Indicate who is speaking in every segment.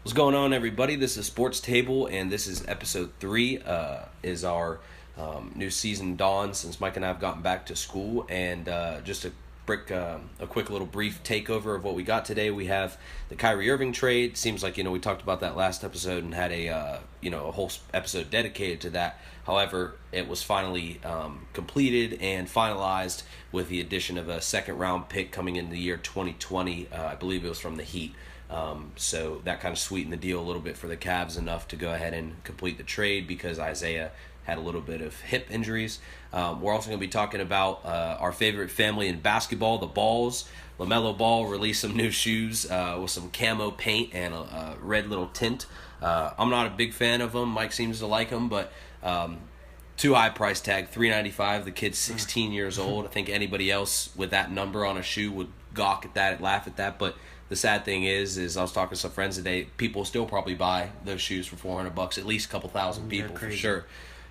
Speaker 1: What's going on, everybody? This is Sports Table, and this is episode 3. Is our new season dawn since Mike and I have gotten back to school, and just a quick little brief takeover of what we got today. We have the Kyrie Irving trade. Seems like we talked about that last episode and had a whole episode dedicated to that. However, it was finally completed and finalized with the addition of a second round pick coming in the year 2020. I believe it was from the Heat. So that kind of sweetened the deal a little bit for the Cavs, enough to go ahead and complete the trade because Isaiah had a little bit of hip injuries. We're also going to be talking about our favorite family in basketball, the Balls. LaMelo Ball released some new shoes with some camo paint and a red little tint. I'm not a big fan of them. Mike seems to like them, but too high price tag, $395. The kid's 16 years old. I think anybody else with that number on a shoe would gawk at that, laugh at that, but the sad thing is I was talking to some friends today, people still probably buy those shoes for $400, at least a couple thousand people for sure.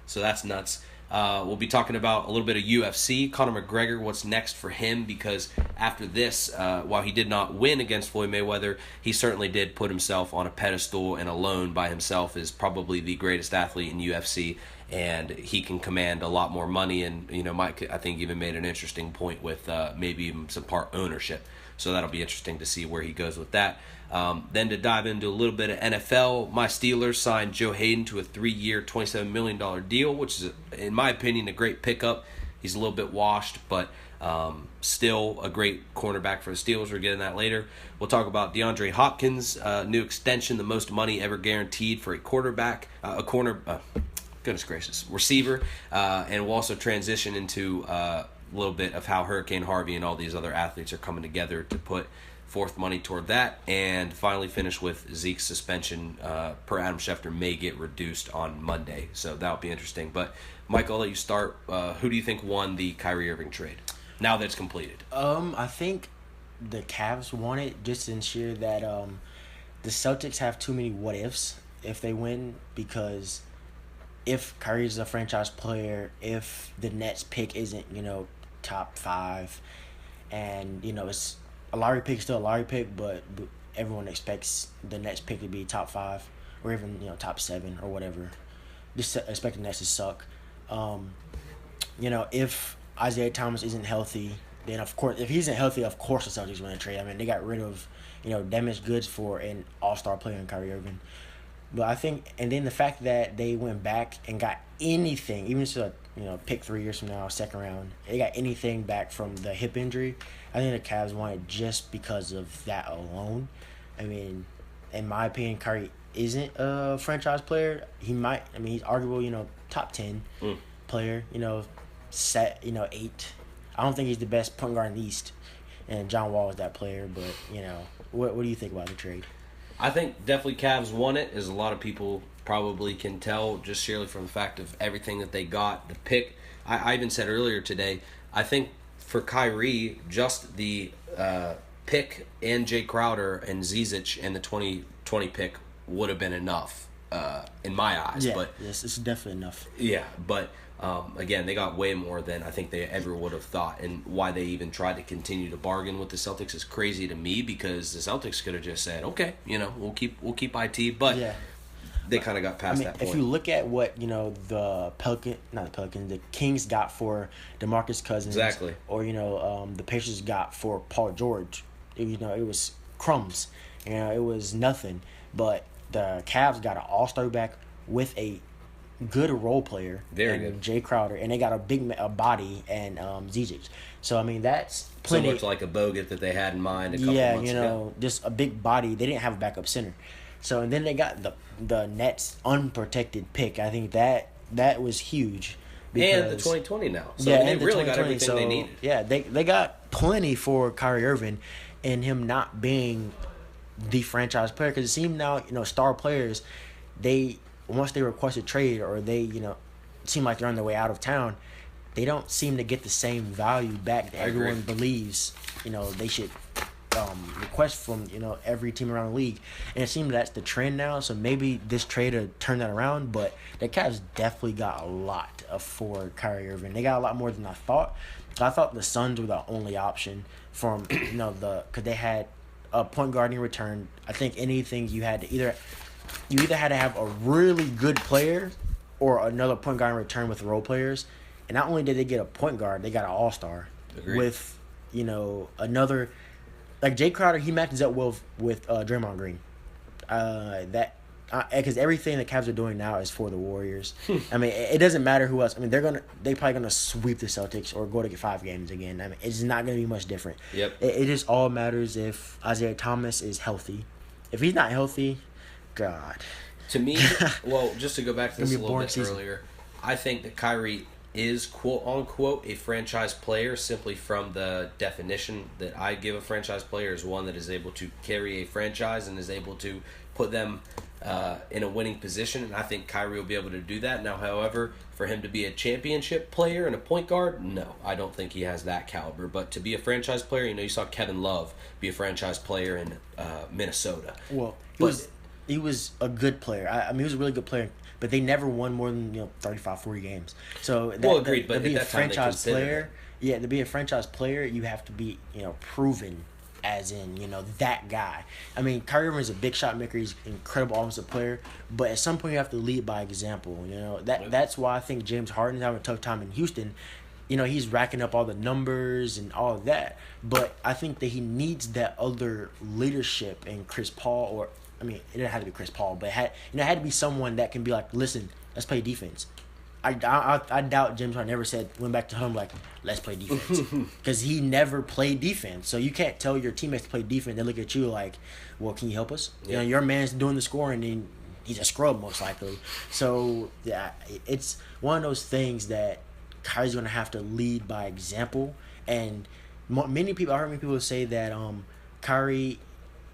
Speaker 1: So that's nuts. We'll be talking about a little bit of UFC. Conor McGregor, what's next for him? Because after this, while he did not win against Floyd Mayweather, he certainly did put himself on a pedestal and alone by himself is probably the greatest athlete in UFC. And he can command a lot more money. And, Mike, I think, even made an interesting point with maybe even some part ownership. So that'll be interesting to see where he goes with that. Then to dive into a little bit of NFL, my Steelers signed Joe Hayden to a 3-year, $27 million deal, which is, in my opinion, a great pickup. He's a little bit washed, but still a great cornerback for the Steelers. We're getting that later. We'll talk about DeAndre Hopkins' new extension, the most money ever guaranteed for a quarterback, goodness gracious, receiver. And we'll also transition into a little bit of how Hurricane Harvey and all these other athletes are coming together to put forth money toward that, and finally finish with Zeke's suspension per Adam Schefter may get reduced on Monday, so that'll be interesting. But Mike, I'll let you start. Who do you think won the Kyrie Irving trade now that it's completed?
Speaker 2: I think the Cavs won it just to ensure that the Celtics have too many what ifs if they win, because if Kyrie's a franchise player, if the Nets pick isn't top 5, and it's a lottery pick, still a lottery pick, but everyone expects the Nets pick to be top 5 or even top 7 or whatever. Just expect the Nets to suck. If Isaiah Thomas isn't healthy, then of course, if he isn't healthy, of course the Celtics win a trade. I mean, they got rid of damaged goods for an all-star player in Kyrie Irving. But I think, and then the fact that they went back and got anything, even to pick 3 years from now, second round, they got anything back from the hip injury. I think the Cavs won it just because of that alone. I mean, in my opinion, Kyrie isn't a franchise player. He's arguable, top 10 player. 8. I don't think he's the best point guard in the East, and John Wall is that player. But what do you think about the trade?
Speaker 1: I think definitely Cavs won it, as a lot of people probably can tell just sheerly from the fact of everything that they got. The pick, I even said earlier today, I think for Kyrie, just the pick and Jay Crowder and Zizic and the 2020 pick would have been enough in my eyes.
Speaker 2: Yeah,
Speaker 1: but
Speaker 2: yes, it's definitely enough.
Speaker 1: Yeah, but again, they got way more than I think they ever would have thought, and why they even tried to continue to bargain with the Celtics is crazy to me, because the Celtics could have just said, okay, we'll keep IT, but
Speaker 2: yeah.
Speaker 1: They kind of got past that point.
Speaker 2: If you look at what the Kings got for DeMarcus Cousins,
Speaker 1: exactly,
Speaker 2: or the Pacers got for Paul George, it was crumbs, it was nothing. But the Cavs got an all-star back with a good role player,
Speaker 1: very good,
Speaker 2: Jay Crowder, and they got a body and Zizic. So that's plenty.
Speaker 1: So much like a Bogut that they had in mind a couple months ago.
Speaker 2: Just a big body. They didn't have a backup center. So, and then they got the Nets unprotected pick. I think that was huge.
Speaker 1: And the 2020 now. So they really got everything they needed.
Speaker 2: Yeah, they got plenty for Kyrie Irving and him not being the franchise player. Because it seemed now, star players, once they request a trade or they, seem like they're on their way out of town, they don't seem to get the same value back that everyone believes, they should request from every team around the league, and it seems that's the trend now. So maybe this trade will turn that around. But the Cavs definitely got a lot for Kyrie Irving. They got a lot more than I thought. I thought the Suns were the only option from because they had a point guard in return. I think anything you either had to have a really good player or another point guard in return with role players. And not only did they get a point guard, they got an all-star.
Speaker 1: Agreed.
Speaker 2: With, another – like Jay Crowder, he matches up well with Draymond Green. Because everything the Cavs are doing now is for the Warriors. I mean, it doesn't matter who else. I mean, they probably gonna sweep the Celtics or go to get 5 games again. I mean, it's not gonna be much different.
Speaker 1: Yep.
Speaker 2: It just all matters if Isaiah Thomas is healthy. If he's not healthy, God.
Speaker 1: To me, well, just to go back to this a little bit
Speaker 2: season.
Speaker 1: earlier, I think that Kyrie is quote unquote a franchise player simply from the definition that I give a franchise player is one that is able to carry a franchise and is able to put them in a winning position, and I think Kyrie will be able to do that. Now, however, for him to be a championship player and a point guard, no, I don't think he has that caliber. But to be a franchise player, you saw Kevin Love be a franchise player in Minnesota.
Speaker 2: Well, he was a good player. I mean, he was a really good player. But they never won more than 35, 40 games. So
Speaker 1: agreed. But
Speaker 2: to be
Speaker 1: at
Speaker 2: a
Speaker 1: that time
Speaker 2: franchise player, to be a franchise player, you have to be proven, as in that guy. I mean, Kyrie Irving is a big shot maker. He's an incredible offensive player. But at some point, you have to lead by example. That's why I think James Harden's having a tough time in Houston. He's racking up all the numbers and all of that. But I think that he needs that other leadership in Chris Paul or. I mean, it didn't have to be Chris Paul, but it had to be someone that can be like, listen, let's play defense. I doubt James Harden ever went back to home like, let's play defense. Because he never played defense. So you can't tell your teammates to play defense. They look at you like, well, can you help us?
Speaker 1: Yeah.
Speaker 2: Your man's doing the scoring and he's a scrub most likely. So, yeah, it's one of those things that Kyrie's going to have to lead by example. And I heard many people say that Kyrie,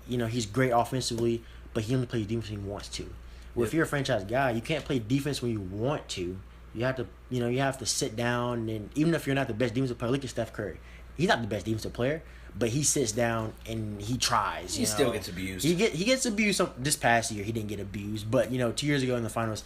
Speaker 2: he's great offensively, but he only plays defense when he wants to. Well, if you're a franchise guy, you can't play defense when you want to. You have to, you have to sit down, and even if you're not the best defensive player, look at Steph Curry. He's not the best defensive player, but he sits down and he tries.
Speaker 1: He still gets abused.
Speaker 2: He gets abused. This past year, he didn't get abused, but 2 years ago in the finals,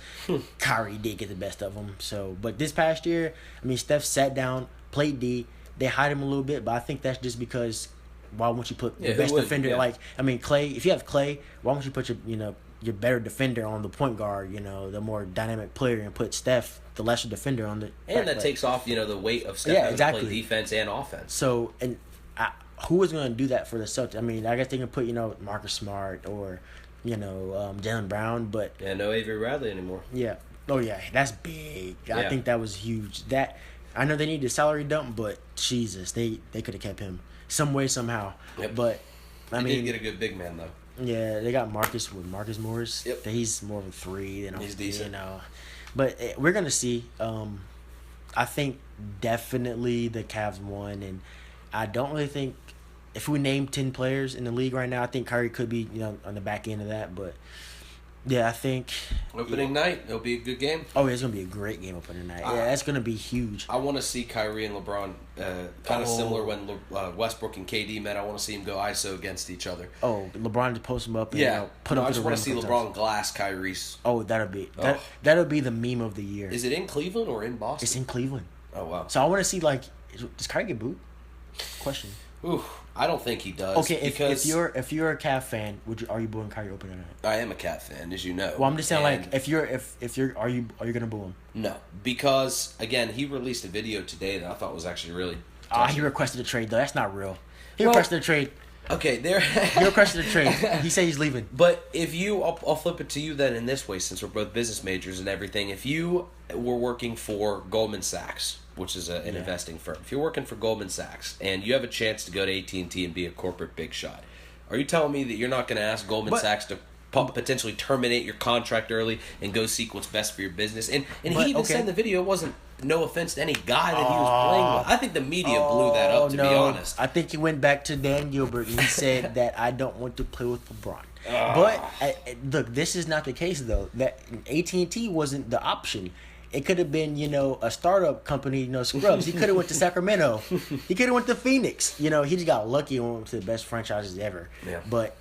Speaker 2: Kyrie did get the best of him. So, but this past year, I mean, Steph sat down, played D. They hide him a little bit, but I think that's just because. Why won't you put the best defender? Yeah. Clay. If you have Clay, why won't you put your better defender on the point guard? The more dynamic player, and put Steph, the lesser defender, on the.
Speaker 1: And that takes off the weight of Steph having to play defense and offense.
Speaker 2: So who is going to do that for the Celtics? I mean, I guess they can put Marcus Smart or Jaylen Brown, but
Speaker 1: no Avery Bradley anymore.
Speaker 2: Yeah. Oh yeah, that's big. Yeah. I think that was huge. I know they need the salary dump, but Jesus, they could have kept him. Some way, somehow.
Speaker 1: Yep.
Speaker 2: But, I mean...
Speaker 1: They did get a good big man, though.
Speaker 2: Yeah, they got Marcus Morris.
Speaker 1: Yep.
Speaker 2: He's more of a 3 than
Speaker 1: he's decent.
Speaker 2: But we're going to see. I think definitely the Cavs won, and I don't really think... If we name 10 players in the league right now, I think Kyrie could be, on the back end of that, but... Yeah, I think...
Speaker 1: Opening night, it'll be a good game.
Speaker 2: Oh, it's going to be a great game opening night. Yeah, that's going to be huge.
Speaker 1: I want to see Kyrie and LeBron kind of similar when Westbrook and KD met. I want to see him go ISO against each other.
Speaker 2: Oh, LeBron to post him up and put up
Speaker 1: I just want to see LeBron glass Kyrie's.
Speaker 2: Oh, that'll be the meme of the year.
Speaker 1: Is it in Cleveland or in Boston?
Speaker 2: It's in Cleveland.
Speaker 1: Oh, wow.
Speaker 2: So I want to see, does Kyrie get booed? Question.
Speaker 1: Ooh, I don't think he does.
Speaker 2: Okay, if you're a Cavs fan, are you booing Kyrie opening night?
Speaker 1: I am a Cat fan, as you know.
Speaker 2: Well, I'm just saying, are you gonna boo him?
Speaker 1: No, because again, he released a video today that I thought was actually really.
Speaker 2: He requested a trade though. That's not real. He requested a trade.
Speaker 1: Okay,
Speaker 2: he requested a trade. He said he's leaving.
Speaker 1: But I'll flip it to you then in this way, since we're both business majors and everything. If you were working for Goldman Sachs, which is an investing firm, if you're working for Goldman Sachs and you have a chance to go to AT&T and be a corporate big shot, are you telling me that you're not going to ask Goldman Sachs to potentially terminate your contract early and go seek what's best for your business? And he even said in the video, it wasn't. No offense to any guy that he was playing with. I think the media blew that up, to be honest.
Speaker 2: I think he went back to Dan Gilbert and he said that I don't want to play with LeBron. But look, this is not the case though. That AT&T wasn't the option. It could have been, a startup company, Scrubs. He could have went to Sacramento. He could have went to Phoenix. He just got lucky and went to the best franchises ever.
Speaker 1: Yeah.
Speaker 2: But,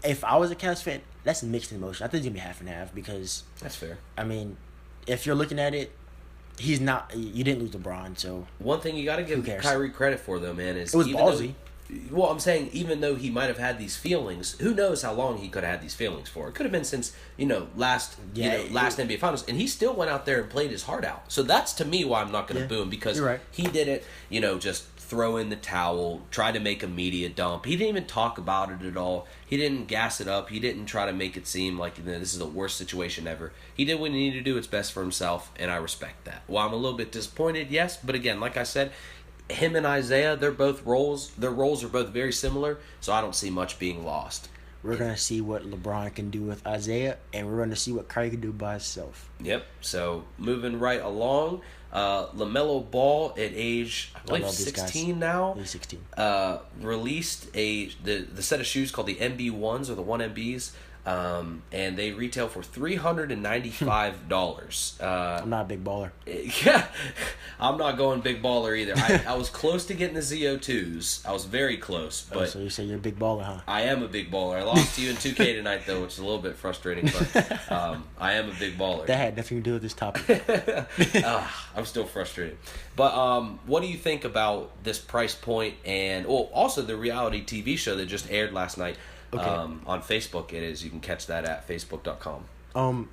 Speaker 2: if I was a Cavs fan, that's mixed emotion. I think it's going to be half and half because...
Speaker 1: That's fair.
Speaker 2: I mean, if you're looking at it, he's not... You didn't lose LeBron, so...
Speaker 1: One thing you got to give Kyrie credit for, though, man, is...
Speaker 2: It was ballsy.
Speaker 1: Well, I'm saying even though he might have had these feelings, who knows how long he could have had these feelings for? It could have been since last NBA Finals, and he still went out there and played his heart out. So that's to me why I'm not going to boo him, because
Speaker 2: you're right.
Speaker 1: he didn't just throw in the towel, try to make a media dump. He didn't even talk about it at all. He didn't gas it up. He didn't try to make it seem like this is the worst situation ever. He did what he needed to do. It's best for himself, and I respect that. While I'm a little bit disappointed, yes, but again, like I said, him and Isaiah, their roles are both very similar, so I don't see much being lost.
Speaker 2: We're going to see what LeBron can do with Isaiah, and we're going to see what Kyrie can do by himself.
Speaker 1: Yep. So, moving right along, LaMelo Ball at age, I believe, 16 now.
Speaker 2: He's 16.
Speaker 1: Released the set of shoes called the MB1s, or the 1MBs, and they retail for $395.
Speaker 2: I'm not a big baller.
Speaker 1: Yeah, I'm not going big baller either. I was close to getting the ZO2s. I was very close. But
Speaker 2: so you say you're a big baller, huh?
Speaker 1: I am a big baller. I lost to you in 2K tonight, though, which is a little bit frustrating. But I am a big baller.
Speaker 2: That had nothing to do with this topic.
Speaker 1: I'm still frustrated. But what do you think about this price point and also the reality TV show that just aired last night? Okay. On Facebook, it is. You can catch that at facebook.com.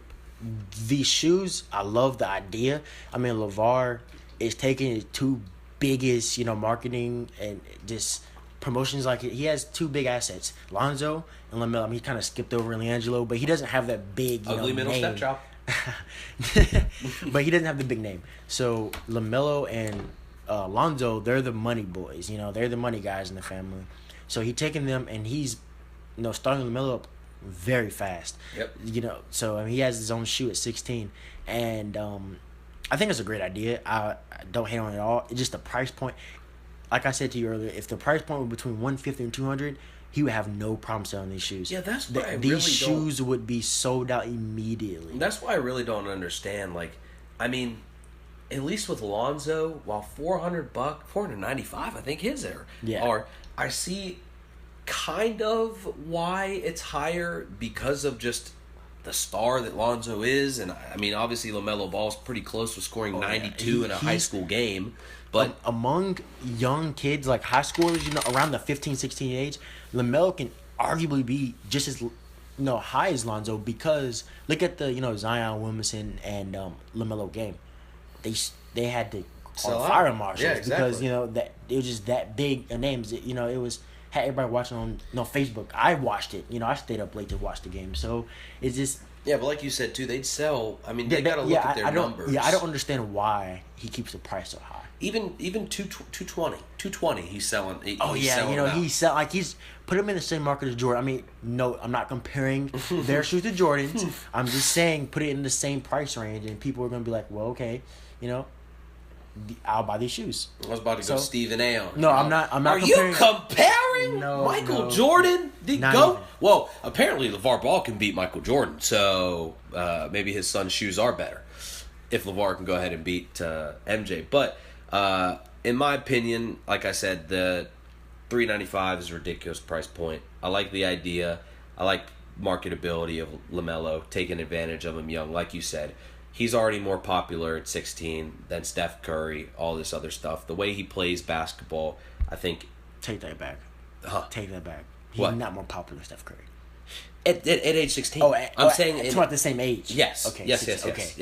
Speaker 2: These shoes, I love the idea. I mean, LeVar is taking his two biggest, marketing and just promotions. Like, he has two big assets, Lonzo and LaMelo. I mean, he kind of skipped over LiAngelo, but he doesn't have that big,
Speaker 1: ugly middle
Speaker 2: name.
Speaker 1: step chop.
Speaker 2: But he doesn't have the big name. So LaMelo and Lonzo, they're the money boys. They're the money guys in the family. So he's taking them, and he's starting LaMelo up very fast.
Speaker 1: Yep.
Speaker 2: So I mean, he has his own shoe at 16, and I think it's a great idea. I don't hate on it at all. It's just the price point. Like I said to you earlier, if the price point were between $150 and $200, he would have no problem selling these shoes.
Speaker 1: Yeah, that's why
Speaker 2: these shoes would be sold out immediately.
Speaker 1: That's why I really don't understand. Like, I mean, at least with Lonzo, while $495, I think his are. I see kind of why it's higher because of just the star that Lonzo is, and I mean, obviously LaMelo Ball's pretty close to scoring 92 in a high school game, but
Speaker 2: among young kids, like high schoolers, around the 15, 16 age, LaMelo can arguably be just as high as Lonzo, because look at the Zion Williamson and LaMelo game. They had to fire marshals because that it was just that big names. It was. Had everybody watching on Facebook. I watched it. I stayed up late to watch the game. So it's just...
Speaker 1: Yeah, but like you said, too, they'd sell... I mean, they got to look at their numbers.
Speaker 2: Yeah, I don't understand why he keeps the price so high.
Speaker 1: Even 220 he's selling. He's
Speaker 2: put him in the same market as Jordan. I mean, no, I'm not comparing their shoes to Jordan's. I'm just saying put it in the same price range, and people are going to be like, well, okay, I'll buy these shoes.
Speaker 1: I was about to go Stephen A. on.
Speaker 2: No, I'm not. Are
Speaker 1: you comparing Michael Jordan? Did go? Even. Well, apparently LeVar Ball can beat Michael Jordan, so maybe his son's shoes are better. If LeVar can go ahead and beat MJ, but in my opinion, like I said, the $395 is a ridiculous price point. I like the idea. I like marketability of LaMelo, taking advantage of him young, like you said. He's already more popular at 16 than Steph Curry, all this other stuff. The way he plays basketball, I think...
Speaker 2: Take that back. Take that back. He's not more popular than Steph Curry.
Speaker 1: At age 16. I'm saying...
Speaker 2: It's about the same age.
Speaker 1: Yes.
Speaker 2: Okay.
Speaker 1: Yes. Okay.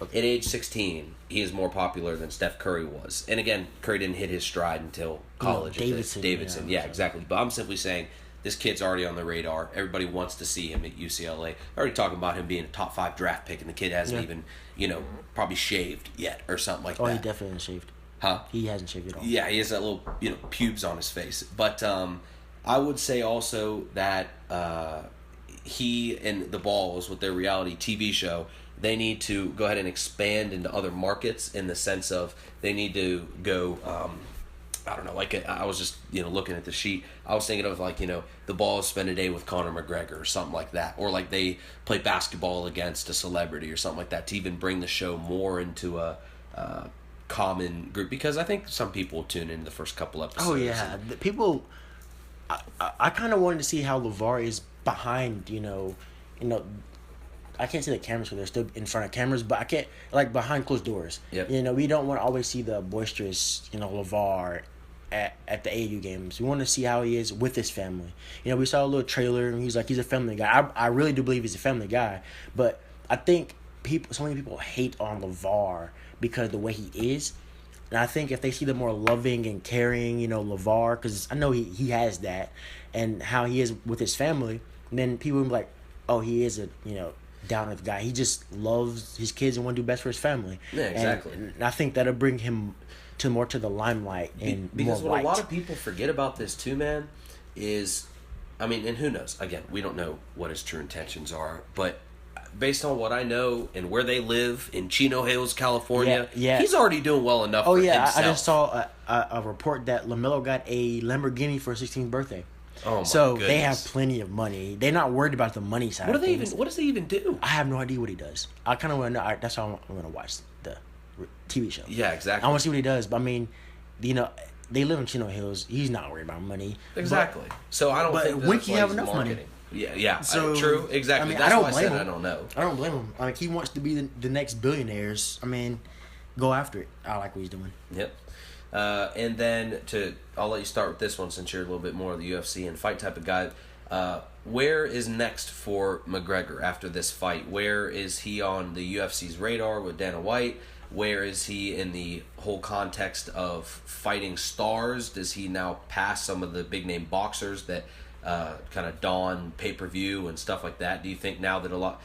Speaker 1: At age 16, he is more popular than Steph Curry was. And again, Curry didn't hit his stride until college. Davidson. Yeah, exactly. But I'm simply saying... This kid's already on the radar. Everybody wants to see him at UCLA. They're already talking about him being a top 5 draft pick, and the kid hasn't even, probably shaved yet or something like that.
Speaker 2: Oh, he definitely hasn't shaved.
Speaker 1: Huh?
Speaker 2: He hasn't shaved at all.
Speaker 1: Yeah, he has that little, pubes on his face. But I would say also that he and the Balls, with their reality TV show, they need to go ahead and expand into other markets in the sense of they need to go... I don't know, like I was just, looking at the sheet. I was thinking of the Balls spend a day with Conor McGregor or something like that. Or like they play basketball against a celebrity or something like that to even bring the show more into a common group. Because I think some people will tune in the first couple episodes.
Speaker 2: Oh, yeah. The people, I kind of wanted to see how LeVar is behind, I can't see the cameras because they're still in front of cameras, but I can't, behind closed doors.
Speaker 1: Yep.
Speaker 2: We don't want to always see the boisterous, LeVar at the AU games. We want to see how he is with his family. We saw a little trailer, and he's a family guy. I really do believe he's a family guy, but I think so many people hate on LeVar because of the way he is. And I think if they see the more loving and caring, LeVar, because I know he has that, and how he is with his family, then people will be like, oh, he is a, down-earth guy. He just loves his kids and want to do best for his family.
Speaker 1: Yeah, exactly.
Speaker 2: And I think that'll bring him more to the limelight and
Speaker 1: because
Speaker 2: more
Speaker 1: what
Speaker 2: light.
Speaker 1: a lot of people forget about this too, man, is, and who knows? Again, we don't know what his true intentions are, but based on what I know and where they live in Chino Hills, California, he's already doing well enough for himself.
Speaker 2: I just saw a report that LaMelo got a Lamborghini for his 16th birthday.
Speaker 1: Oh my
Speaker 2: so
Speaker 1: goodness.
Speaker 2: They have plenty of money. They're not worried about the money side. What
Speaker 1: does he even do?
Speaker 2: I have no idea what he does. I kind of want to know. That's why I'm going to watch the TV show.
Speaker 1: Yeah, exactly.
Speaker 2: I want to see what he does. But they live in Chino Hills. He's not worried about money.
Speaker 1: Exactly. So I don't think that's
Speaker 2: when can
Speaker 1: why
Speaker 2: you have
Speaker 1: he's
Speaker 2: enough
Speaker 1: marketing.
Speaker 2: money?
Speaker 1: Yeah. So, true. Exactly. That's
Speaker 2: I don't
Speaker 1: why
Speaker 2: blame
Speaker 1: I said
Speaker 2: him.
Speaker 1: I don't know.
Speaker 2: I don't blame him. He wants to be the next billionaires. Go after it. I like what he's doing.
Speaker 1: Yep. And then I'll let you start with this one since you're a little bit more of the UFC and fight type of guy. Where is next for McGregor after this fight? Where is he on the UFC's radar with Dana White? Where is he in the whole context of fighting stars? Does he now pass some of the big name boxers that kind of don pay-per-view and stuff like that? Do you think now that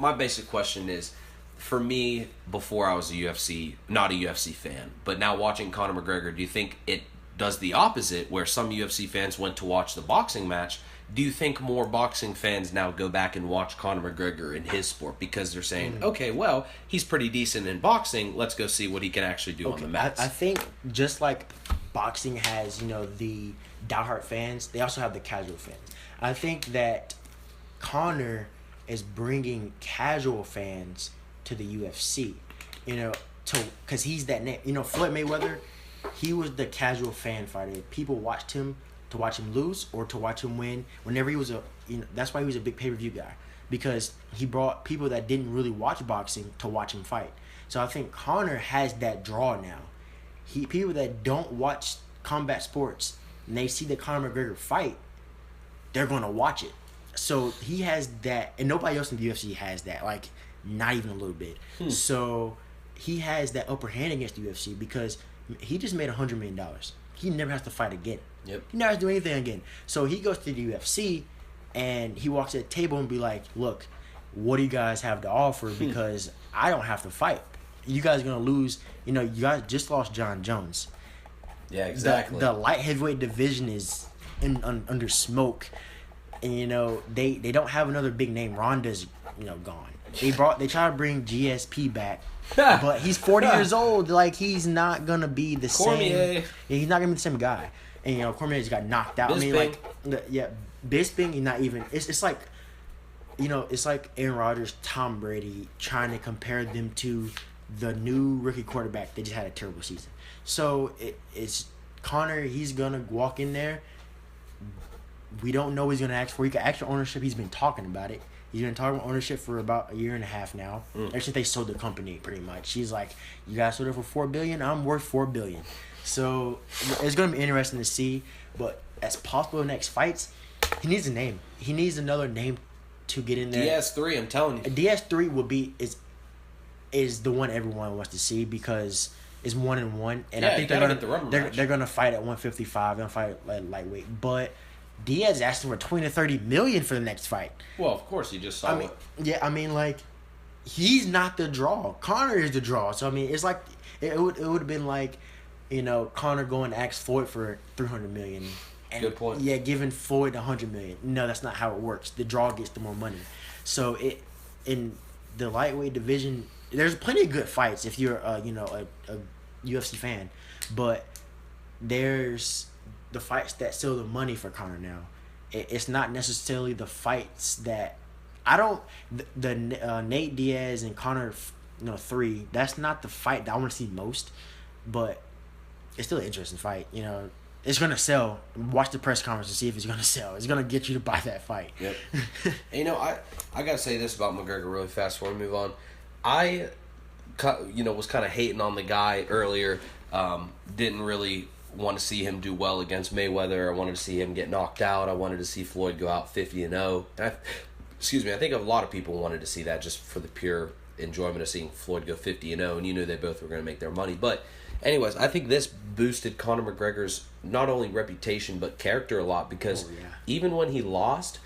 Speaker 1: my basic question is, for me, before I was not a UFC fan, but now watching Conor McGregor, do you think it does the opposite, where some UFC fans went to watch the boxing match? Do you think more boxing fans now go back and watch Conor McGregor in his sport because they're saying, okay, well, he's pretty decent in boxing, let's go see what he can actually do on the mats?
Speaker 2: I think just like boxing has, the diehard fans, they also have the casual fans. I think that Conor is bringing casual fans to the UFC, because he's that name. Floyd Mayweather, he was the casual fan fighter. People watched him to watch him lose or to watch him win. Whenever he was that's why he was a big pay-per-view guy, because he brought people that didn't really watch boxing to watch him fight. So I think Conor has that draw now. People that don't watch combat sports and they see the Conor McGregor fight, they're gonna watch it. So he has that, and nobody else in the UFC has that. Not even a little bit. So he has that upper hand against the UFC because he just made $100 million. He never has to fight again.
Speaker 1: Yep.
Speaker 2: He never has to do anything again. So he goes to the UFC and he walks at the table and be like, look, what do you guys have to offer? Because I don't have to fight. You guys are going to lose. You guys just lost John Jones.
Speaker 1: Yeah, exactly.
Speaker 2: The light heavyweight division is under smoke. And, they don't have another big name. Ronda's, gone. They try to bring GSP back, but he's 40 years old. He's not gonna be the
Speaker 1: Cormier.
Speaker 2: same. Yeah, he's not gonna be the same guy. And Cormier just got knocked out.
Speaker 1: Bisping.
Speaker 2: Bisping. He's not even. It's like, it's like Aaron Rodgers, Tom Brady, trying to compare them to the new rookie quarterback. They just had a terrible season. So it's Conor. He's gonna walk in there. We don't know what he's gonna ask for. He can ask for ownership. He's been talking about it. He's been talking about ownership for about a year and a half now. Ever since they sold the company, pretty much. He's like, you guys sold it for $4 billion. I'm worth $4 billion. So it's gonna be interesting to see. But as possible next fights, he needs a name. He needs another name to get in there.
Speaker 1: DS3, I'm telling you.
Speaker 2: DS3 will be is the one everyone wants to see because it's 1-1, and I think they're gonna fight at 155. They're gonna fight at lightweight, but Diaz asking for $20 to $30 million for the next fight.
Speaker 1: Well, of course, he just saw it.
Speaker 2: Yeah, he's not the draw. Conor is the draw. So it's like it would have been like, Conor going to ask Floyd for $300 million. And,
Speaker 1: good point.
Speaker 2: Yeah, giving Floyd $100 million. No, that's not how it works. The draw gets the more money. So in the lightweight division, there's plenty of good fights if you're a UFC fan, but there's the fights that sell the money for Conor now. It's not necessarily the fights that the Nate Diaz and Conor 3. That's not the fight that I want to see most, but it's still an interesting fight. It's gonna sell. Watch the press conference to see if it's gonna sell. It's gonna get you to buy that fight.
Speaker 1: Yep. And, I gotta say this about McGregor really fast before we move on. I was kind of hating on the guy earlier. Didn't really want to see him do well against Mayweather. I wanted to see him get knocked out. I wanted to see Floyd go out 50-0. Excuse me. I think a lot of people wanted to see that just for the pure enjoyment of seeing Floyd go 50-0, and you knew they both were going to make their money. But anyways, I think this boosted Conor McGregor's not only reputation but character a lot, because even when he lost,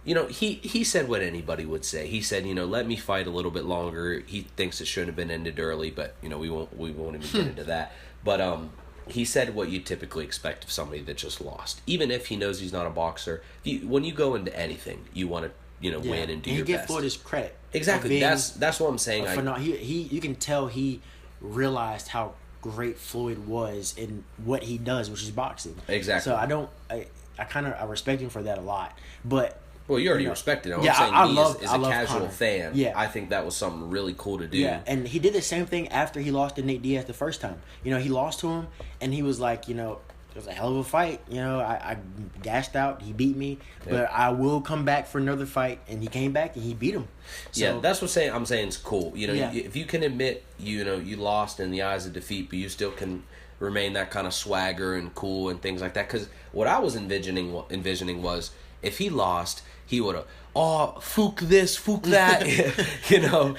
Speaker 1: you know, he said what anybody would say. He said, you know, let me fight a little bit longer. He thinks it should have been ended early, but you know, we won't even get into that. But he said what you typically expect of somebody that just lost, even if he knows he's not a boxer. When you go into anything, you want to, you know, win and do your best.
Speaker 2: He give Floyd his credit.
Speaker 1: Exactly. That's what I'm saying.
Speaker 2: You can tell he realized how great Floyd was in what he does, which is boxing.
Speaker 1: Exactly.
Speaker 2: So I respect him for that a lot. But
Speaker 1: well, you already respected him. I'm saying as a casual
Speaker 2: Conor.
Speaker 1: fan, I think that was something really cool to do.
Speaker 2: Yeah, and he did the same thing after he lost to Nate Diaz the first time. You know, he lost to him, and he was like, you know, it was a hell of a fight. You know, I gassed out. He beat me, but I will come back for another fight. And he came back and he beat him. So,
Speaker 1: that's what I'm saying is cool. You know, if you can admit, you know, you lost in the eyes of defeat, but you still can remain that kind of swagger and cool and things like that. Because what I was envisioning was if he lost, he would have, fook this, fook that, you know,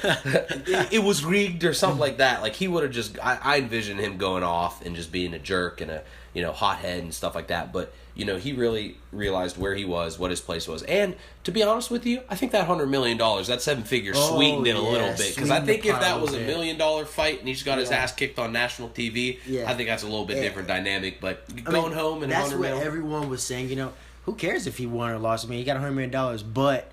Speaker 1: it was rigged or something like that. Like he would have just, I envisioned him going off and just being a jerk and a, you know, hothead and stuff like that. But, you know, he really realized where he was, what his place was. And to be honest with you, I think that $100 million, that 7-figure sweetened it a little bit. Because I think if that was $1 million fight and he just got his ass kicked on national TV, I think that's a little bit different dynamic. But going home and
Speaker 2: that's
Speaker 1: $100
Speaker 2: what
Speaker 1: million.
Speaker 2: Everyone was saying, you know, who cares if he won or lost? I mean, he got $100 million, but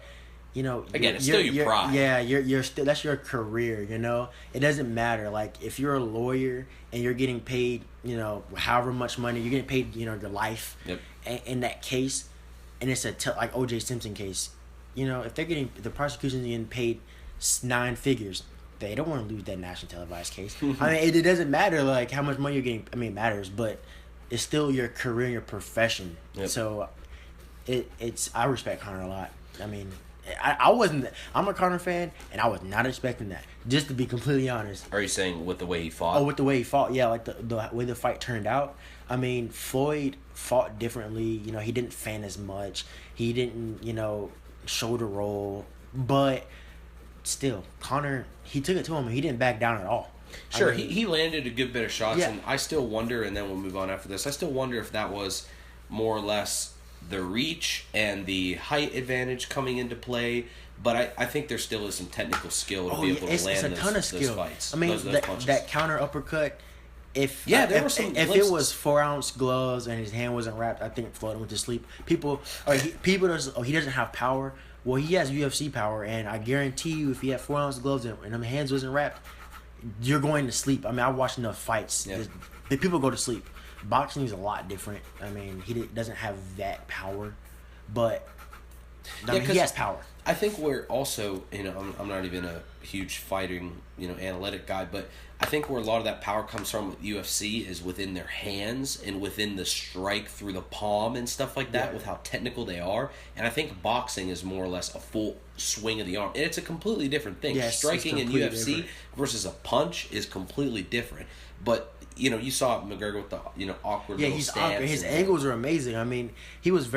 Speaker 2: you know,
Speaker 1: again, it's still your pride.
Speaker 2: Yeah, you're still, that's your career. You know, it doesn't matter. Like if you're a lawyer and you're getting paid, you know, however much money you're getting paid, you know, your life.
Speaker 1: Yep.
Speaker 2: In that case, and it's like O.J. Simpson case, you know, if the prosecution's getting paid 9 figures, they don't want to lose that national televised case. I mean, it doesn't matter like how much money you're getting. I mean, it matters, but it's still your career, your profession.
Speaker 1: Yep.
Speaker 2: So. I respect Conor a lot. I mean, I'm a Conor fan, and I was not expecting that. Just to be completely honest.
Speaker 1: Are you saying with the way he fought?
Speaker 2: Oh, with the way he fought, yeah, like the way the fight turned out. I mean, Floyd fought differently. You know, he didn't fan as much. He didn't, you know, shoulder roll. But still, Conor, he took it to him, and he didn't back down at all.
Speaker 1: Sure, I mean, he landed a good bit of shots, and I still wonder, and then we'll move on after this, I still wonder if that was more or less the reach and the height advantage coming into play, but I think there still is some technical skill to be able to land those fights.
Speaker 2: I mean, that counter uppercut, if it was 4-ounce gloves and his hand wasn't wrapped, I think Floyd went to sleep. He doesn't have power. Well, he has UFC power, and I guarantee you, if he had 4-ounce gloves and them hands wasn't wrapped, you're going to sleep. I mean, I watched enough fights. Yeah. People go to sleep. Boxing is a lot different. I mean, he doesn't have that power, but he has power.
Speaker 1: I think we're also, you know, I'm not even a huge fighting, you know, analytic guy, but I think where a lot of that power comes from with UFC is within their hands and within the strike through the palm and stuff like that, with how technical they are. And I think boxing is more or less a full swing of the arm. And it's a completely different thing. Yes, striking in UFC versus a punch is completely different. But you know, you saw McGregor with the, you know, awkward little
Speaker 2: he's
Speaker 1: stance.
Speaker 2: Awkward. His angles are amazing. I mean, he was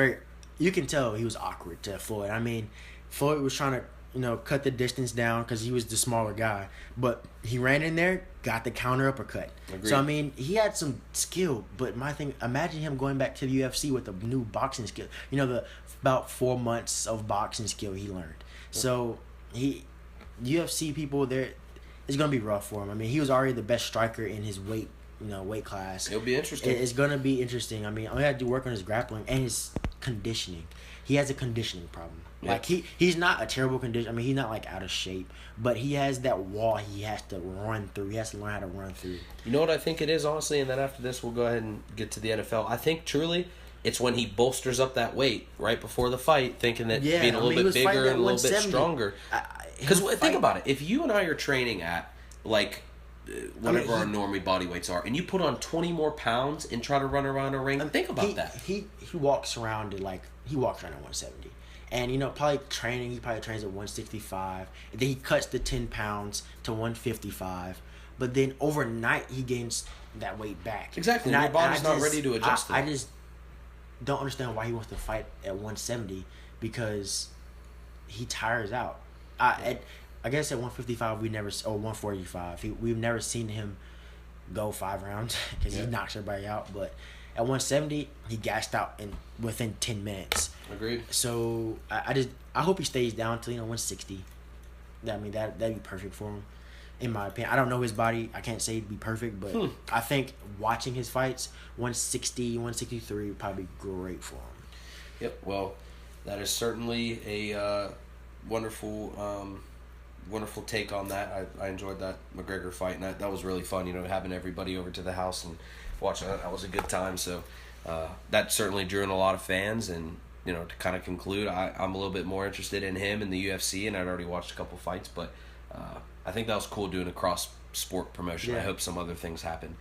Speaker 2: you can tell he was awkward to Floyd. I mean, Floyd was trying to, you know, cut the distance down because he was the smaller guy. But he ran in there, got the counter uppercut. Agreed. So, I mean, he had some skill. But my thing, imagine him going back to the UFC with a new boxing skill. You know, about 4 months of boxing skill he learned. So, UFC people, it's going to be rough for him. I mean, he was already the best striker in his weight class.
Speaker 1: It'll be interesting.
Speaker 2: It's going to be interesting. I mean, all he had to do work on his grappling and his conditioning. He has a conditioning problem. Yeah. Like, he's not a terrible condition. I mean, he's not, like, out of shape. But he has that wall he has to run through. He has to learn how to run through.
Speaker 1: You know what I think it is, honestly? And then after this, we'll go ahead and get to the NFL. I think, truly, it's when he bolsters up that weight right before the fight, thinking that being a little bit bigger and a little bit stronger. Because think about it. If you and I are training at, like, whatever our normie body weights are, and you put on 20 more pounds and try to run around a ring, think about that.
Speaker 2: He walks around at 170. And, you know, he probably trains at 165. And then he cuts the 10 pounds to 155. but then overnight he gains that weight back.
Speaker 1: Exactly. And your body's not ready to adjust to that.
Speaker 2: I just don't understand why he wants to fight at 170 because he tires out. I guess at 155 or 145 we've never seen him go 5 rounds because he knocks everybody out. But at 170 he gassed out within 10 minutes.
Speaker 1: Agreed.
Speaker 2: So I hope he stays down to 160. I mean that'd be perfect for him. In my opinion, I don't know his body. I can't say it'd be perfect, but I think watching his fights, 160, 163 would probably be great for him.
Speaker 1: Yep. Well, that is certainly a wonderful take on that. I enjoyed that McGregor fight, and that was really fun. Having everybody over to the house and watching that was a good time. So that certainly drew in a lot of fans. And to kind of conclude, I'm a little bit more interested in him in the UFC, and I'd already watched a couple fights, but. I think that was cool doing a cross-sport promotion. Yeah. I hope some other things happen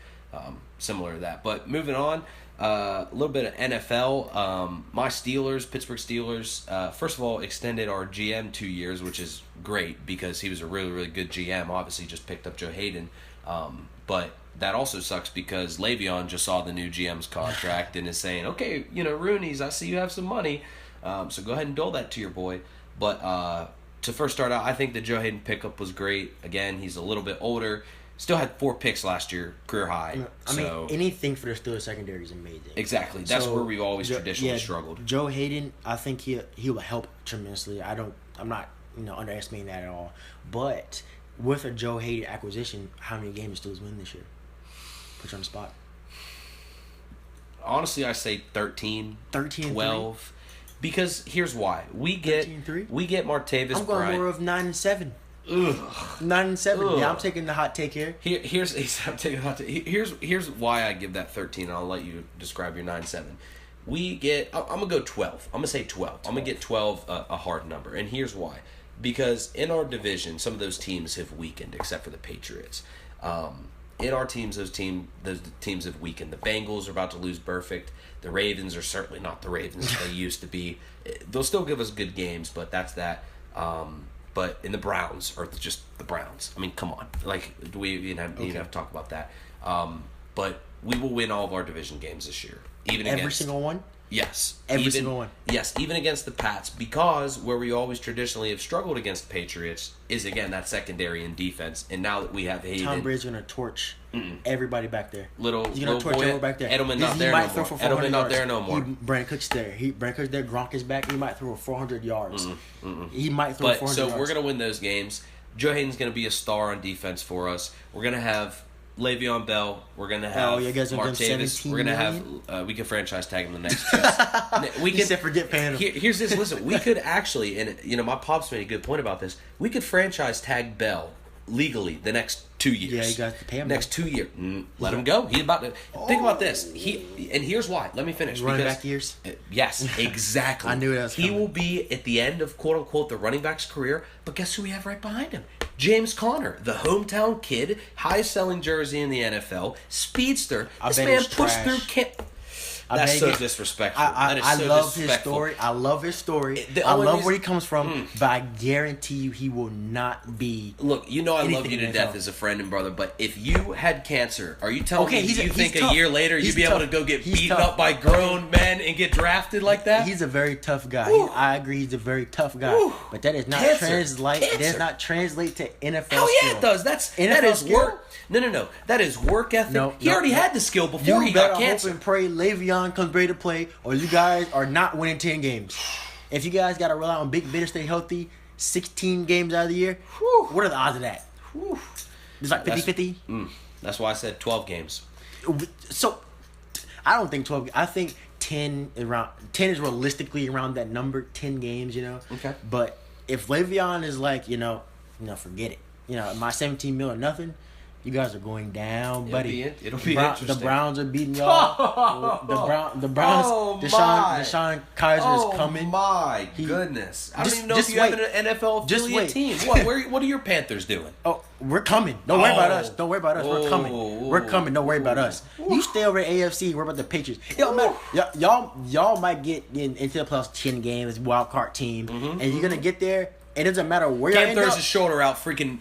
Speaker 1: similar to that. But moving on, a little bit of NFL. My Steelers, Pittsburgh Steelers, first of all, extended our GM 2 years, which is great because he was a really, really good GM. Obviously, just picked up Joe Hayden. But that also sucks because Le'Veon just saw the new GM's contract and is saying, okay, Rooney's, I see you have some money. So go ahead and dole that to your boy. But... to first start out, I think the Joe Hayden pickup was great. Again, he's a little bit older. Still had 4 picks last year, career high.
Speaker 2: I mean, anything for the Steelers secondary is amazing.
Speaker 1: Exactly. That's where we've always traditionally struggled.
Speaker 2: Joe Hayden, I think he will help tremendously. I'm not underestimating that at all. But with a Joe Hayden acquisition, how many games Steelers win this year? Put you on the spot.
Speaker 1: Honestly, I say 13, 12. Because here's why. We get Martavis
Speaker 2: I'm going
Speaker 1: Bryant.
Speaker 2: more of 9-7. Ugh. 9-7. Yeah, I'm taking the hot take here.
Speaker 1: I'm taking the hot take. Here's why I give that 13, and I'll let you describe your 9-7. I'm gonna go 12. I'm gonna say 12. I'm gonna get 12 a hard number, and here's why. Because in our division, some of those teams have weakened, except for the Patriots. In our teams, those teams have weakened. The Bengals are about to lose Burfict. The Ravens are certainly not the Ravens they used to be. They'll still give us good games, but that's that. But the Browns are just the Browns. I mean, come on. Like, we even have to talk about that. But we will win all of our division games this year.
Speaker 2: Every single one?
Speaker 1: Yes.
Speaker 2: Every single one.
Speaker 1: Yes, even against the Pats, because where we always traditionally have struggled against the Patriots is, again, that secondary and defense. And now that we have Hayden...
Speaker 2: Tom Brady's going to torch everybody back there.
Speaker 1: He's going to torch everyone back there. Edelman not there no more.
Speaker 2: Edelman not there no more. Brandon Cook's there. Gronk is back. He might throw 400 yards. He might throw 400 yards.
Speaker 1: So we're going to win those games. Joe Hayden's going to be a star on defense for us. We're going to have... Le'Veon Bell, we're gonna have Martavis. We're gonna have we can franchise tag him the next 2. We can
Speaker 2: forget paying him.
Speaker 1: Here's this. Listen, we could actually, and my pops made a good point about this. We could franchise tag Bell legally the next 2 years.
Speaker 2: Yeah, you got to pay him.
Speaker 1: Next 2 years, let him go. He's about to think about this. And here's why. Let me finish.
Speaker 2: Running back years.
Speaker 1: Yes, exactly.
Speaker 2: I knew that was coming.
Speaker 1: He will be at the end of quote unquote the running back's career. But guess who we have right behind him? James Conner, the hometown kid, highest selling jersey in the NFL, speedster. This man pushed through camp. That's so disrespectful.
Speaker 2: I love his story. I love his story. I love where he comes from, but I guarantee you he will not be.
Speaker 1: Look, I love you to death as a friend and brother, but if you had cancer, are you telling me you think a year later you'd be able to go get beaten up by grown men and get drafted like that?
Speaker 2: He's a very tough guy. I agree, he's a very tough guy, but that is not translate. It does not translate to NFL.
Speaker 1: Hell yeah, it does. That is work. No. That is work ethic. He already had the skill before he got cancer.
Speaker 2: Hope and pray Le'Veon comes ready to play, or you guys are not winning 10 games. If you guys got to rely on Big Ben to stay healthy 16 games out of the year, what are the odds of that? It's like 50-50.
Speaker 1: That's why I said 12 games.
Speaker 2: So, I don't think 12. I think 10 is realistically around that number, 10 games,
Speaker 1: Okay.
Speaker 2: But if Le'Veon is like, forget it. My 17 mil or nothing, you guys are going down, buddy.
Speaker 1: It'll be interesting.
Speaker 2: The Browns are beating y'all. The Browns. Deshaun Kaiser is coming.
Speaker 1: Oh my goodness! I don't even know if you have an NFL affiliate team. What are your Panthers doing?
Speaker 2: Oh, we're coming. Don't worry about us. We're coming. We're coming. Don't worry about us. You stay over at AFC. Worry about the Patriots. It don't matter. Y'all might get into the playoffs 10 games, wild card team, and you're gonna get there. it doesn't matter where you
Speaker 1: Cam
Speaker 2: end
Speaker 1: throws
Speaker 2: up.
Speaker 1: his shoulder out, freaking.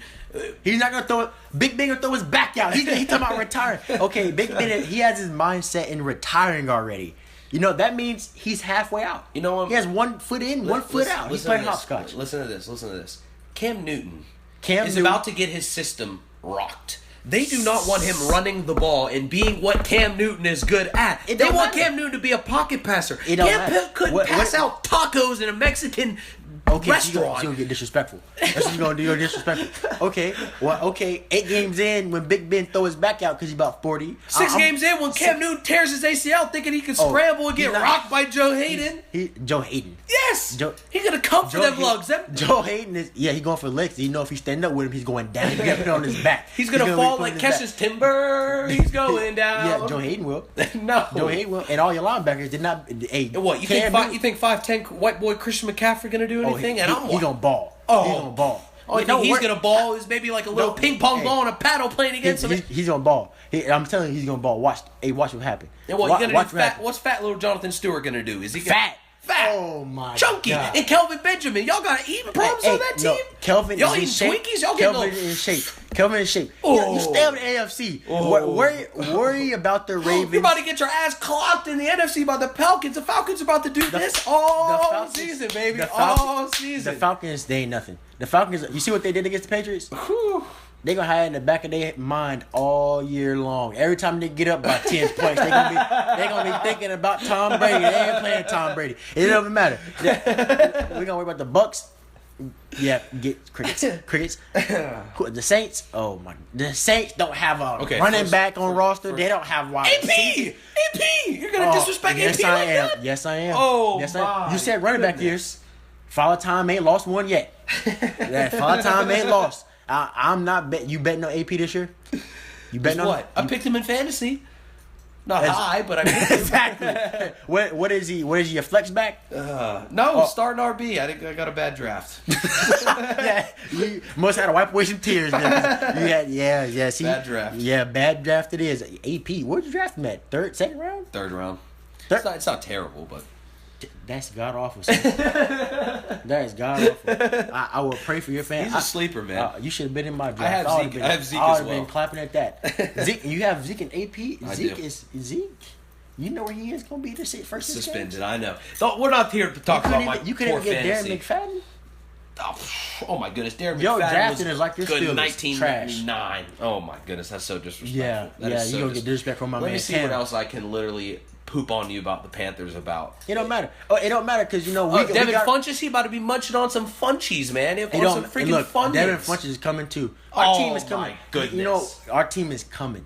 Speaker 2: He's not gonna throw it. Big Ben gonna throw his back out. He talking about retiring. Okay, Big Ben, he has his mindset in retiring already. You know that means he's halfway out.
Speaker 1: You know what?
Speaker 2: He has 1 foot in, 1 foot out. He's playing hopscotch.
Speaker 1: Listen to this. Cam Newton is
Speaker 2: Newton-
Speaker 1: about to get his system rocked. They do not want him running the ball and being what Cam Newton is good at.
Speaker 2: It
Speaker 1: They
Speaker 2: don't
Speaker 1: want
Speaker 2: matter.
Speaker 1: Cam Newton to be a pocket passer.
Speaker 2: It don't
Speaker 1: Cam
Speaker 2: matter.
Speaker 1: couldn't pass out tacos in a Mexican restaurant.
Speaker 2: You're gonna get disrespectful. That's what you're gonna do. You're disrespectful. Okay. Well, okay. 8 games in, when Big Ben throw his back out because he's about 40.
Speaker 1: 6 games in, when Cam Newton tears his ACL, thinking he can scramble and get rocked by Joe Hayden.
Speaker 2: Joe Hayden.
Speaker 1: Yes. He's gonna come for them lugs.
Speaker 2: Joe Hayden is he going for legs. You know if you stand up with him, he's going down. He's gonna put it on his back.
Speaker 1: He's gonna fall like Kesha's timber. He's going down.
Speaker 2: Yeah, Joe Hayden will.
Speaker 1: No.
Speaker 2: Joe Hayden will. And all your linebackers did not. Hey,
Speaker 1: What you think 5'10" white boy Christian McCaffrey gonna do anything?
Speaker 2: He's gonna ball.
Speaker 1: Oh.
Speaker 2: He's gonna ball.
Speaker 1: Only thing he's gonna ball is maybe like a little ping pong ball and a paddle playing against him.
Speaker 2: He's gonna ball. I'm telling you, he's gonna ball. Watch what happen.
Speaker 1: And what you gonna do? What's fat little Jonathan Stewart gonna do? Is he
Speaker 2: fat?
Speaker 1: Oh
Speaker 2: my
Speaker 1: chunky
Speaker 2: God.
Speaker 1: And Kelvin Benjamin. Y'all got eating problems on that team?
Speaker 2: No, Kelvin
Speaker 1: y'all
Speaker 2: is
Speaker 1: eating
Speaker 2: in shape.
Speaker 1: Twinkies? Y'all
Speaker 2: Kelvin
Speaker 1: getting
Speaker 2: in shape. Kelvin in shape.
Speaker 1: Oh.
Speaker 2: You stay up in the AFC. Worry about the Ravens.
Speaker 1: You're about to get your ass clocked in the NFC by the Falcons. The Falcons are about to do this all season, baby. All season.
Speaker 2: The Falcons, they ain't nothing. The Falcons, you see what they did against the Patriots?
Speaker 1: Whew.
Speaker 2: They gonna have it in the back of their mind all year long. Every time they get up by 10 points, they gonna be thinking about Tom Brady. They ain't playing Tom Brady. It doesn't matter. We gonna worry about the Bucks. Yeah, get crickets. The Saints. Oh my! The Saints don't have a running back on roster. They don't have wide.
Speaker 1: AP. You're gonna disrespect
Speaker 2: yes,
Speaker 1: AP
Speaker 2: I
Speaker 1: like
Speaker 2: am.
Speaker 1: that?
Speaker 2: Yes, I am.
Speaker 1: Oh
Speaker 2: yes,
Speaker 1: my!
Speaker 2: You said running back years. Father Time ain't lost one yet. Father Time ain't lost. I'm not bet. You betting on AP this year? You betting on
Speaker 1: what? I picked him in fantasy. Not high, but I picked him.
Speaker 2: Exactly. What is he? What is he? A flex back?
Speaker 1: Starting RB. I got a bad draft.
Speaker 2: Yeah, you must have to wipe away some tears. Then. See,
Speaker 1: bad draft.
Speaker 2: Yeah, bad draft it is. AP. Where'd you draft him at? Second round?
Speaker 1: Third round. It's not terrible, but.
Speaker 2: That's god awful. That is god awful. I will pray for your fan.
Speaker 1: He's a sleeper, man.
Speaker 2: You should have been in my draft.
Speaker 1: I have Zeke
Speaker 2: I would
Speaker 1: as
Speaker 2: have
Speaker 1: well.
Speaker 2: been clapping at that. Zeke, you have Zeke and AP.
Speaker 1: I
Speaker 2: Zeke
Speaker 1: do.
Speaker 2: is Zeke. You know where he is going to be this first
Speaker 1: Suspended.
Speaker 2: game?
Speaker 1: I know. We're not here to talk about my
Speaker 2: You
Speaker 1: poor
Speaker 2: couldn't get
Speaker 1: fantasy.
Speaker 2: Darren McFadden.
Speaker 1: Oh my goodness, Darren
Speaker 2: Yo,
Speaker 1: McFadden
Speaker 2: drafting
Speaker 1: was
Speaker 2: is like your
Speaker 1: good in
Speaker 2: Steelers.
Speaker 1: 1999. Oh my goodness, that's so disrespectful.
Speaker 2: Yeah,
Speaker 1: That is so
Speaker 2: you gonna get disrespect from my man.
Speaker 1: Let me see what else I can literally poop on you about the Panthers about.
Speaker 2: It don't matter. It don't matter because we
Speaker 1: Devin
Speaker 2: got,
Speaker 1: Funchess, he about to be munching on some Funchies, man.
Speaker 2: It
Speaker 1: On
Speaker 2: don't
Speaker 1: some freaking
Speaker 2: look.
Speaker 1: Funyuns.
Speaker 2: Devin Funchess is coming too. Our team is coming.
Speaker 1: My goodness.
Speaker 2: You know, our team is coming.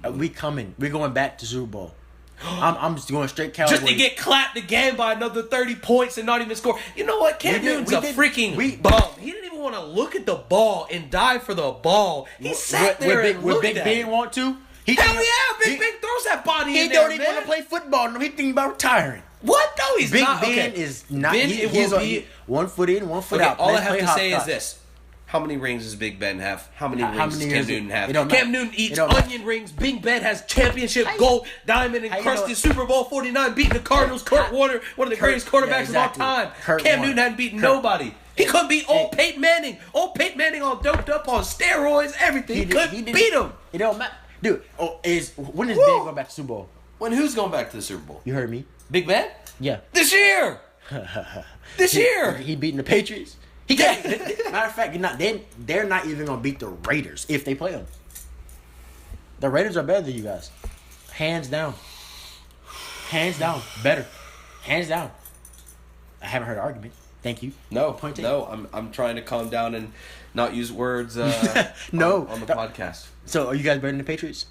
Speaker 2: We coming. We're going back to Super Bowl. I'm just going straight Cowboys.
Speaker 1: Just to get clapped again by another 30 points and not even score. You know what? Cam Newton's a freaking bum. He didn't even want to look at the ball and dive for the ball. He sat there and looked
Speaker 2: Big
Speaker 1: at
Speaker 2: Ben
Speaker 1: it.
Speaker 2: want to?
Speaker 1: Big Ben throws that body
Speaker 2: He
Speaker 1: in there,
Speaker 2: don't even want to play football. No, he thinking about retiring.
Speaker 1: What? No, he's not.
Speaker 2: Big Ben is not.
Speaker 1: Ben,
Speaker 2: He's 1 foot in, 1 foot out.
Speaker 1: All I have to say is this. How many rings does Big Ben have? How many rings does Cam Newton have? Cam Newton eats onion rings. Big Ben has championship gold, diamond, encrusted Super Bowl 49, beating the Cardinals. Kurt Warner, one of the greatest quarterbacks of all time. Cam Newton hadn't beaten nobody. He couldn't beat old Peyton Manning. Old Peyton Manning all doped up on steroids, everything. He couldn't beat him.
Speaker 2: It don't matter. Dude, when is Ben going back to Super Bowl?
Speaker 1: When who's going back to the Super Bowl?
Speaker 2: You heard me.
Speaker 1: Big Ben?
Speaker 2: Yeah.
Speaker 1: This year.
Speaker 2: He beating the Patriots. He can't. Matter of fact, they're not even gonna beat the Raiders if they play them. The Raiders are better than you guys, hands down. Hands down, better. Hands down. I haven't heard an argument. Thank you.
Speaker 1: No. I'm trying to calm down and not use words. On the podcast.
Speaker 2: So, are you guys better than the Patriots?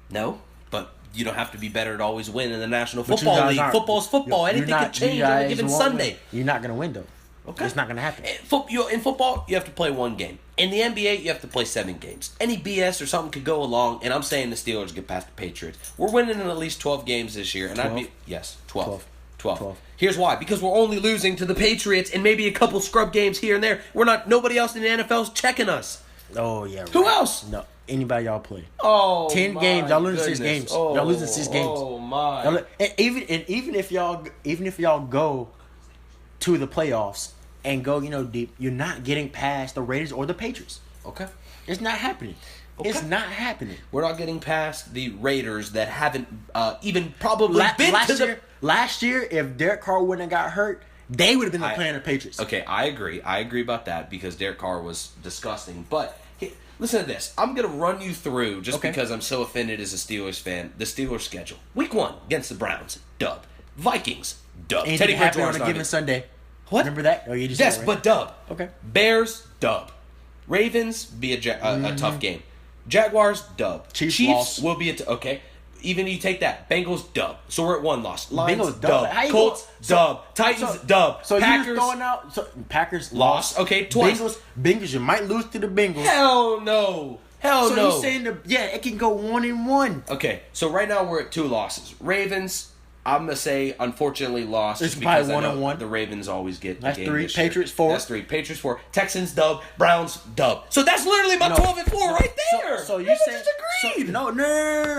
Speaker 1: No, but you don't have to be better to always win in the National Football League. Football's football. Anything can change on a given Sunday.
Speaker 2: You're not gonna win though.
Speaker 1: Okay.
Speaker 2: It's not going to happen.
Speaker 1: In football, you have to play one game. In the NBA, you have to play 7 games. Any BS or something could go along, and I'm saying the Steelers get past the Patriots. We're winning in at least 12 games this year. And
Speaker 2: 12?
Speaker 1: Yes, 12. 12. Here's why. Because we're only losing to the Patriots and maybe a couple scrub games here and there. Nobody else in the NFL's checking us.
Speaker 2: Oh, yeah. Right.
Speaker 1: Who else?
Speaker 2: No. Anybody y'all play.
Speaker 1: 10
Speaker 2: games. Y'all losing 6 games. Y'all losing 6 games.
Speaker 1: Oh, my.
Speaker 2: Even if y'all go to the playoffs, and go, deep, you're not getting past the Raiders or the Patriots.
Speaker 1: Okay.
Speaker 2: It's not happening. Okay. It's not happening.
Speaker 1: We're not getting past the Raiders that haven't even probably been to the...
Speaker 2: Last year, if Derek Carr wouldn't have got hurt, they would have been playing the Patriots.
Speaker 1: Okay, I agree. I agree about that because Derek Carr was disgusting. But listen to this. I'm going to run you through, just because I'm so offended as a Steelers fan, the Steelers' schedule. Week 1 against the Browns, dub. Vikings, dub.
Speaker 2: Ain't Teddy Bridgewater on a given Sunday.
Speaker 1: What?
Speaker 2: Remember that? Oh, you just
Speaker 1: yes, but dub.
Speaker 2: Okay.
Speaker 1: Bears, dub. Ravens, be a tough game. Jaguars, dub.
Speaker 2: Chiefs
Speaker 1: will be okay. Even you take that. Bengals, dub. So we're at 1 loss. Lions,
Speaker 2: Bengals,
Speaker 1: dub. Colts, dub. Titans, dub.
Speaker 2: So
Speaker 1: Packers,
Speaker 2: you're throwing out... So Packers,
Speaker 1: lost. Okay, twice.
Speaker 2: Bengals, you might lose to the Bengals.
Speaker 1: Hell no.
Speaker 2: So you're saying, it can go 1-1.
Speaker 1: Okay, so right now we're at 2 losses. Ravens... I'm going to say, unfortunately, lost.
Speaker 2: It's probably 1-1.
Speaker 1: The Ravens always get
Speaker 2: That's
Speaker 1: the game
Speaker 2: 3.
Speaker 1: this year.
Speaker 2: Patriots 4.
Speaker 1: That's 3. Patriots 4. Texans dub. Browns dub. So that's literally about 12-4 right there.
Speaker 2: So you saying
Speaker 1: just agreed.
Speaker 2: No.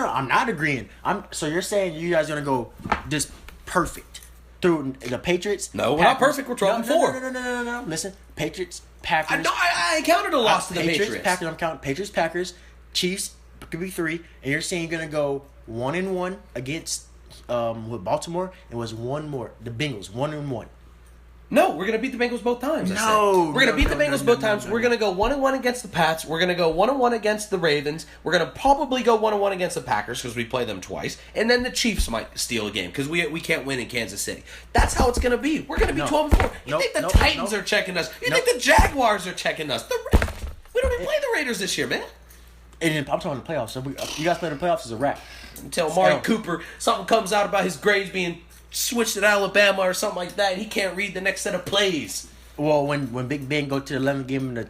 Speaker 2: I'm not agreeing. So you're saying you guys are going to go just perfect through the Patriots?
Speaker 1: No, we're not perfect. We're 12-4.
Speaker 2: No. Listen, Patriots, Packers.
Speaker 1: I counted a loss to the Patriots.
Speaker 2: Packers. I'm counting Patriots, Packers, Chiefs. Could be 3. And you're saying you're going to go 1-1 against... with Baltimore, it was 1 more. The Bengals, 1-1.
Speaker 1: No, we're gonna beat the Bengals both times.
Speaker 2: No,
Speaker 1: we're gonna beat the Bengals both times. We're gonna go 1-1 against the Pats. We're gonna go 1-1 against the Ravens. We're gonna probably go 1-1 against the Packers because we play them twice, and then the Chiefs might steal a game because we can't win in Kansas City. That's how it's gonna be. We're gonna be 12-4. You think the Titans are checking us? You think the Jaguars are checking us? We don't even play the Raiders this year, man.
Speaker 2: And I'm talking the playoffs. So you guys play the playoffs as a wrap.
Speaker 1: Until Amari Cooper, something comes out about his grades being switched at Alabama or something like that, and he can't read the next set of plays.
Speaker 2: Well, when Big Ben go to the 11th game and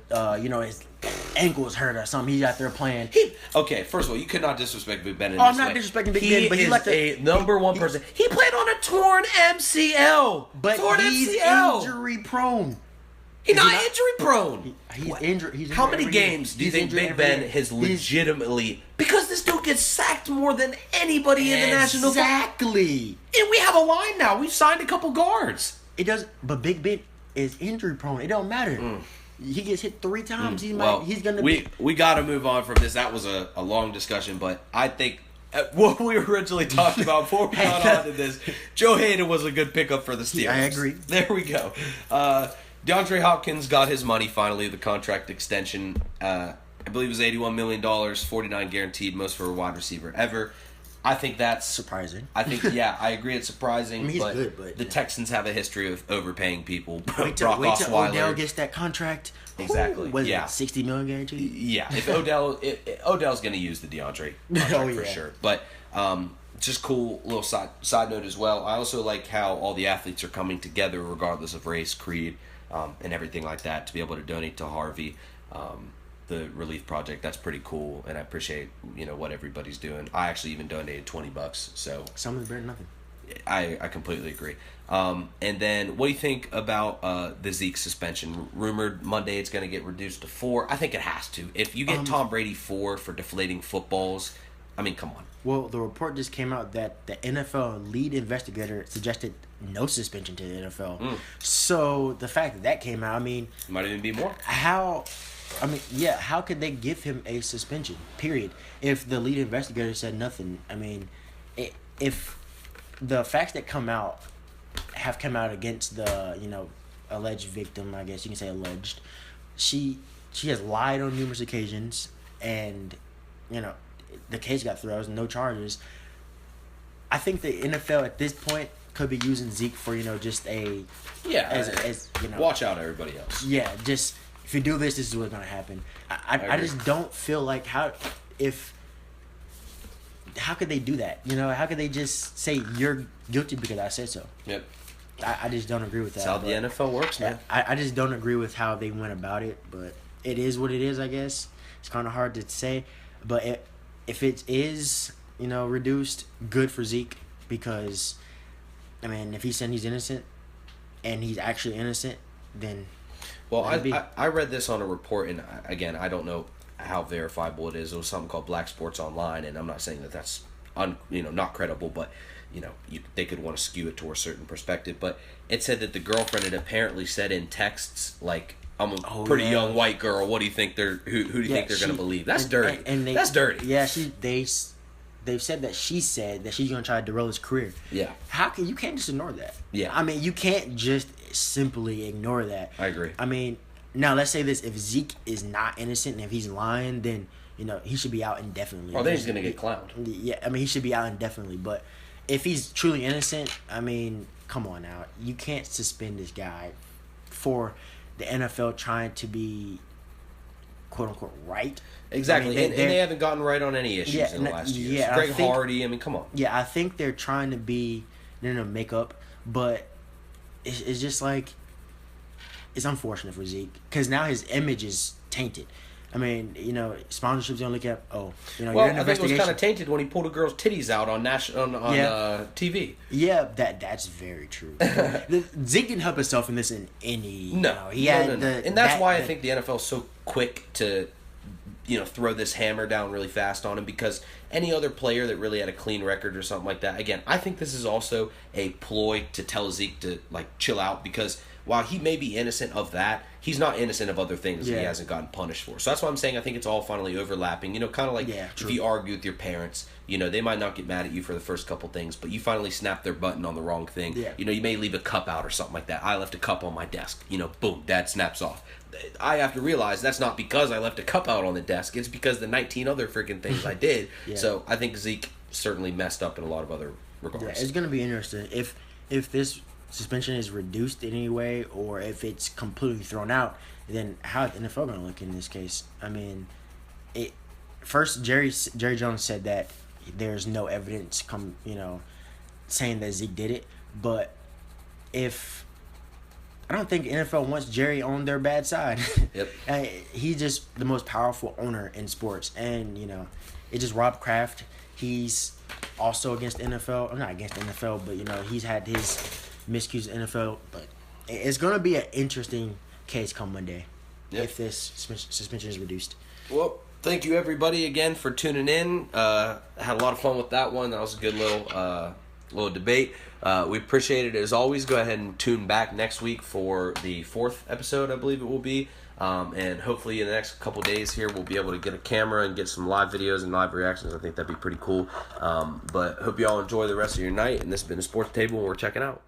Speaker 2: his ankle is hurt or something, he's out there playing.
Speaker 1: Okay, first of all, you could not disrespect Big Ben in
Speaker 2: I'm not disrespecting Big Ben, but
Speaker 1: he's a number 1 person. He played on a torn MCL.
Speaker 2: But he's injury prone.
Speaker 1: He's not injury prone.
Speaker 2: He's injured.
Speaker 1: How many games do you think Big Ben has legitimately... Because this dude gets sacked more than anybody in the National Football.
Speaker 2: Exactly.
Speaker 1: And we have a line now. We've signed a couple guards.
Speaker 2: It does, but Big Ben is injury prone. It don't matter. He gets hit 3 times. He's gonna.
Speaker 1: We got to move on from this. That was a long discussion, but I think what we originally talked about before we got on to this, Joe Hayden was a good pickup for the Steelers.
Speaker 2: I agree.
Speaker 1: There we go. DeAndre Hopkins got his money finally, the contract extension. I believe it was $81 million, $49 guaranteed, most for a wide receiver ever. I think that's
Speaker 2: surprising.
Speaker 1: I think, I agree it's surprising.
Speaker 2: I mean, he's good, but
Speaker 1: the Texans have a history of overpaying people.
Speaker 2: Wait till Odell gets that contract.
Speaker 1: Exactly.
Speaker 2: Was it $60 million guaranteed?
Speaker 1: Yeah. If Odell's going to use the DeAndre contract for sure. But just cool little side note as well. I also like how all the athletes are coming together regardless of race, creed, and everything like that to be able to donate to Harvey, the relief project. That's pretty cool, and I appreciate what everybody's doing. I actually even donated $20, so
Speaker 2: something's better than nothing.
Speaker 1: I completely agree. And then what do you think about the Zeke suspension? Rumored Monday it's going to get reduced to 4. I think it has to. If you get Tom Brady 4 for deflating footballs, I mean, come on.
Speaker 2: Well, the report just came out that the NFL lead investigator suggested no suspension to the NFL. So the fact that came out, I mean,
Speaker 1: might even be more.
Speaker 2: How could they give him a suspension? Period. If the lead investigator said nothing, I mean, if the facts that have come out against the alleged victim, I guess you can say alleged, she has lied on numerous occasions, and the case got through. There was no charges. I think the NFL at this point could be using Zeke for just a
Speaker 1: watch out everybody else.
Speaker 2: Yeah, just if you do this is what's gonna happen. I just don't feel like how could they do that? How could they just say you're guilty because I said so?
Speaker 1: Yep.
Speaker 2: I just don't agree with that.
Speaker 1: That's how the NFL works, man.
Speaker 2: I just don't agree with how they went about it, but it is what it is, I guess. It's kind of hard to say, but if it is, reduced, good for Zeke, because, I mean, if he's saying he's innocent and he's actually innocent, then...
Speaker 1: Well, I read this on a report, and again, I don't know how verifiable it is. It was something called Black Sports Online, and I'm not saying that that's not credible, but they could want to skew it to a certain perspective. But it said that the girlfriend had apparently said in texts like, "I'm a pretty young white girl. What do you think who do you think they're going to believe?" That's dirty. That's dirty.
Speaker 2: Yeah, they've said that she said that she's going to try to derail his career.
Speaker 1: Yeah.
Speaker 2: You can't just ignore that.
Speaker 1: Yeah.
Speaker 2: I mean, you can't just simply ignore that.
Speaker 1: I agree.
Speaker 2: I mean, now let's say this: if Zeke is not innocent and if he's lying, then he should be out indefinitely.
Speaker 1: Oh, then he's going to get clowned.
Speaker 2: Yeah, I mean, he should be out indefinitely. But if he's truly innocent, I mean, come on now, you can't suspend this guy for the NFL trying to be quote unquote right.
Speaker 1: Exactly, and they haven't gotten right on any issues in the last year.
Speaker 2: Yeah,
Speaker 1: Greg Hardy, I mean, come on.
Speaker 2: Yeah, I think they're trying to be make up, but it's just like it's unfortunate for Zeke because now his image is tainted. I mean, sponsorships don't look at.
Speaker 1: Well,
Speaker 2: you're in
Speaker 1: I think it was kind of tainted when he pulled a girl's titties out on TV.
Speaker 2: Yeah, that's very true. Zeke didn't help himself in this in any.
Speaker 1: No,
Speaker 2: he had
Speaker 1: and that's why I think the NFL is so quick to, throw this hammer down really fast on him, because any other player that really had a clean record or something like that. Again, I think this is also a ploy to tell Zeke to chill out, because while he may be innocent of that, he's not innocent of other things that he hasn't gotten punished for. So that's why I'm saying I think it's all finally overlapping. Kind of like if you argue with your parents, they might not get mad at you for the first couple things, but you finally snap their button on the wrong thing.
Speaker 2: Yeah.
Speaker 1: You may leave a cup out or something like that. I left a cup on my desk. Boom, Dad snaps off. I have to realize that's not because I left a cup out on the desk. It's because the 19 other freaking things I did.
Speaker 2: Yeah.
Speaker 1: So I think Zeke certainly messed up in a lot of other regards.
Speaker 2: Yeah, it's going to be interesting. If this suspension is reduced in any way, or if it's completely thrown out, then how is the NFL going to look in this case? I mean, first Jerry Jones said that there's no evidence saying that Zeke did it, but I don't think NFL wants Jerry on their bad side.
Speaker 1: Yep.
Speaker 2: He's just the most powerful owner in sports, and it just Rob Kraft. He's also against the NFL. I'm not against the NFL, but he's had his miscues in the NFL. But it's going to be an interesting case come Monday if this suspension is reduced.
Speaker 1: Well, thank you everybody again for tuning in. Had a lot of fun with that one. That was a good little debate. We appreciate it as always. Go ahead and tune back next week for the 4th episode, I believe it will be. And hopefully in the next couple days here, we'll be able to get a camera and get some live videos and live reactions. I think that'd be pretty cool. But hope you all enjoy the rest of your night. And this has been the Sports Table, and we're checking out.